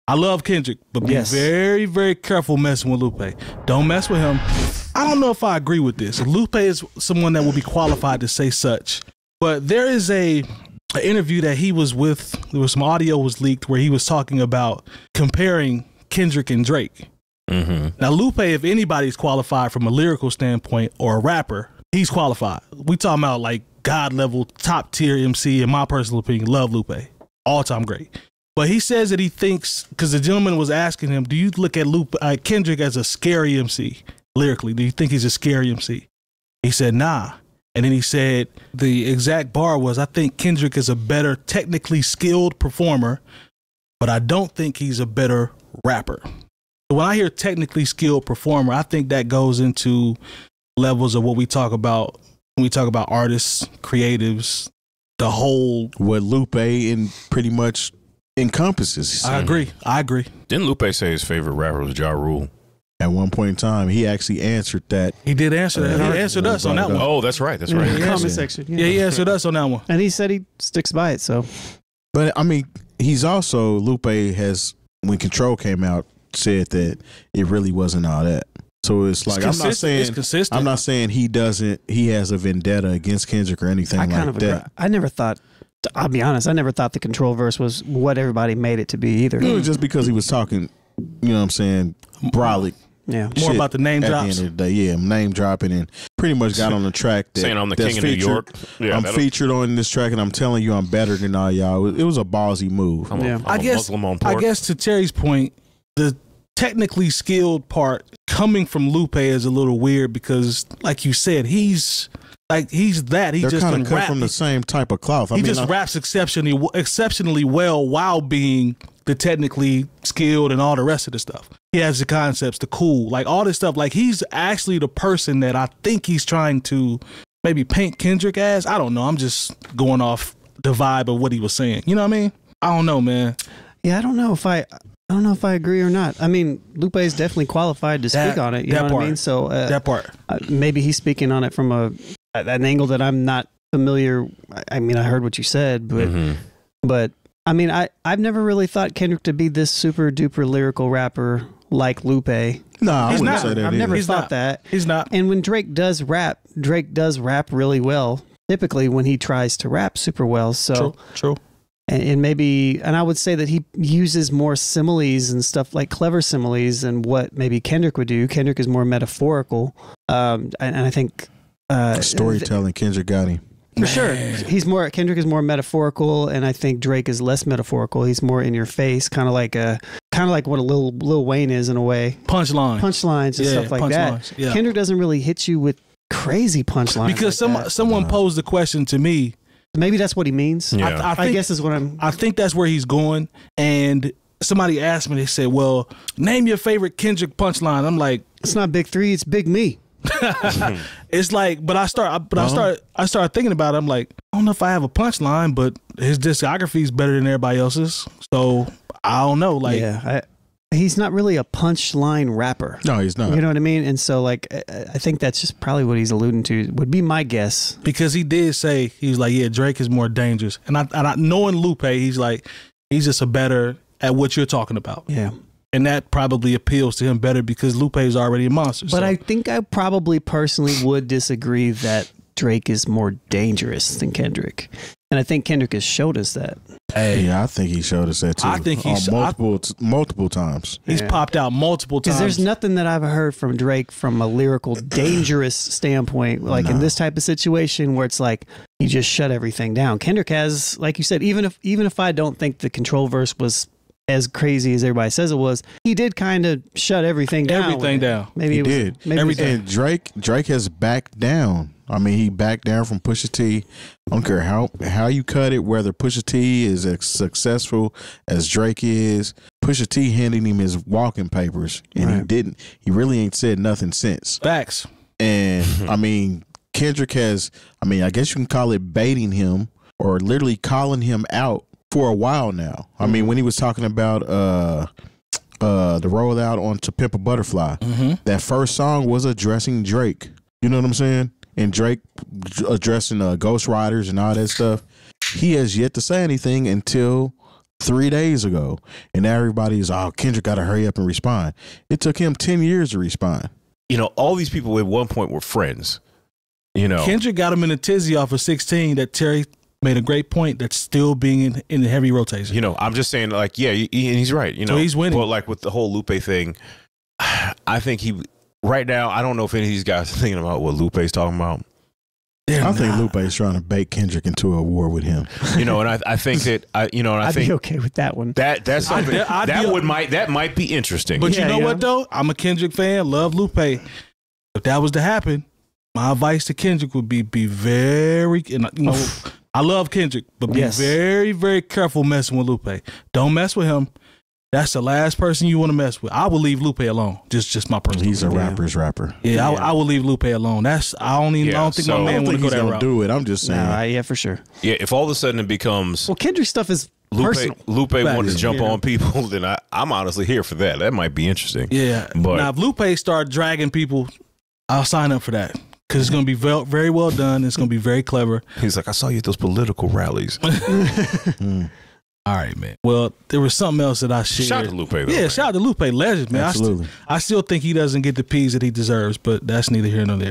I love Kendrick, but be very, very careful messing with Lupe. Don't mess with him. I don't know if I agree with this. Lupe is someone that will be qualified to say such, but there is an interview that he was with. There was some audio was leaked where he was talking about comparing Kendrick and Drake. Now, Lupe, if anybody's qualified from a lyrical standpoint or a rapper, he's qualified. We talking about like God level, top tier MC. In my personal opinion, love Lupe, all time great. But he says that he thinks, because the gentleman was asking him, do you look at Kendrick as a scary MC lyrically? Do you think he's a scary MC? He said, nah. And then he said the exact bar was, I think Kendrick is a better technically skilled performer, but I don't think he's a better rapper. So when I hear technically skilled performer, I think that goes into levels of what we talk about when we talk about artists, creatives, the whole. What Lupe in pretty much encompasses. I agree. Didn't Lupe say his favorite rapper was Ja Rule? At one point in time, he actually answered that. He did answer that. He answered us on that one. Oh, that's right. That's right. In the comment section. Yeah, he answered us on that one. And he said he sticks by it, so. But, I mean, he's also, Lupe has, when Control came out, said that it really wasn't all that. So it's like, I'm not saying he has a vendetta against Kendrick or anything like that. I never thought, I'll be honest, I never thought the Control verse was what everybody made it to be either. It was just because he was talking, you know what I'm saying, broadly. Yeah. More about the name drops. At the end of the day, yeah, name dropping, and pretty much got on the track that, saying I'm the king of New York. Yeah, I'm featured on this track, and I'm telling you I'm better than all y'all. It was a ballsy move. I guess to Terry's point, the technically skilled part coming from Lupe is a little weird because, like you said, he's that. He They're just kind of cut from the same type of cloth. He just raps exceptionally well while being the technically skilled and all the rest of the stuff. He has the concepts, the cool, like all this stuff. Like he's actually the person that I think he's trying to maybe paint Kendrick as. I don't know. I'm just going off the vibe of what he was saying. You know what I mean? I don't know, man. Yeah, I don't know if I agree or not. I mean, Lupe is definitely qualified to speak on it. You know what I mean? So that part. Maybe he's speaking on it from an angle that I'm not familiar. I mean, I heard what you said, but I mean, I've never really thought Kendrick to be this super duper lyrical rapper like Lupe. No, I wouldn't say that. I've never thought that. He's not. And when Drake does rap really well. Typically, when he tries to rap super well. So true. And maybe, and I would say that he uses more similes and stuff, like clever similes, than what maybe Kendrick would do. Kendrick is more metaphorical, and I think storytelling. Kendrick got him for sure. Kendrick is more metaphorical, and I think Drake is less metaphorical. He's more in your face, kind of like what a Lil Wayne is in a way. Punchlines and stuff like that. Yeah. Kendrick doesn't really hit you with crazy punchlines because like someone posed the question to me. Maybe that's what he means. Yeah. I guess is what I think that's where he's going. And somebody asked me, they said, well, name your favorite Kendrick punchline. I'm like, it's not Big Three, it's Big Me. It's like, but I start thinking about it. I'm like, I don't know if I have a punchline, but his discography is better than everybody else's. So I don't know. Like, yeah, he's not really a punchline rapper. No, he's not. You know what I mean? And so, like, I think that's just probably what he's alluding to, would be my guess. Because he did say, he was like, yeah, Drake is more dangerous. And I knowing Lupe, he's just a better at what you're talking about. Yeah. And that probably appeals to him better because Lupe is already a monster. But I think I probably personally would disagree that Drake is more dangerous than Kendrick. And I think Kendrick has showed us that. Hey, yeah, I think he showed us that too. I think he's multiple times. He's popped out multiple times. Because there's nothing that I've heard from Drake from a lyrical dangerous standpoint, like in this type of situation where it's like he just shut everything down. Kendrick has, like you said, even if I don't think the Control verse was as crazy as everybody says it was, he did kind of shut everything down. Maybe he did. Everything. And Drake has backed down. I mean, he backed down from Pusha T. I don't care how you cut it, whether Pusha T is as successful as Drake is. Pusha T handed him his walking papers, and he didn't. He really ain't said nothing since. Facts. And I mean, Kendrick has, I guess you can call it baiting him or literally calling him out for a while now. I mean, when he was talking about the rollout on To Pimp a Butterfly, that first song was addressing Drake. You know what I'm saying? And Drake addressing Ghost Riders and all that stuff. He has yet to say anything until 3 days ago, and now everybody's, oh, Kendrick got to hurry up and respond. It took him 10 years to respond. You know, all these people at one point were friends. You know, Kendrick got him in a tizzy off of 16 that Terry made a great point that's still being in the heavy rotation. You know, I'm just saying, like, yeah, and he's right. You know, so he's winning. But like with the whole Lupe thing, I think right now, I don't know if any of these guys are thinking about what Lupe's talking about. I think Lupe is trying to bait Kendrick into a war with him. You know, and I think that I'd be okay with that one. That's something that might be interesting. But you know what though? I'm a Kendrick fan, love Lupe. If that was to happen, my advice to Kendrick would be very, you know, I love Kendrick, but be very, very careful messing with Lupe. Don't mess with him. That's the last person you want to mess with. I will leave Lupe alone. Just my personal. He's a rapper's rapper. Yeah, I will leave Lupe alone. I don't think my man want to go that route. Do it. I'm just saying. Yeah, for sure. Yeah, if all of a sudden it becomes Kendrick stuff is personal. Lupe wanted to jump on people, then I'm honestly here for that. That might be interesting. Yeah, but now if Lupe start dragging people, I'll sign up for that. Because it's going to be very well done. It's going to be very clever. He's like, I saw you at those political rallies. All right, man. Well, there was something else that I shared. Shout out to Lupe, though. Yeah, shout out to Lupe, legend, man. Absolutely. I still think he doesn't get the P's that he deserves, but that's neither here nor there.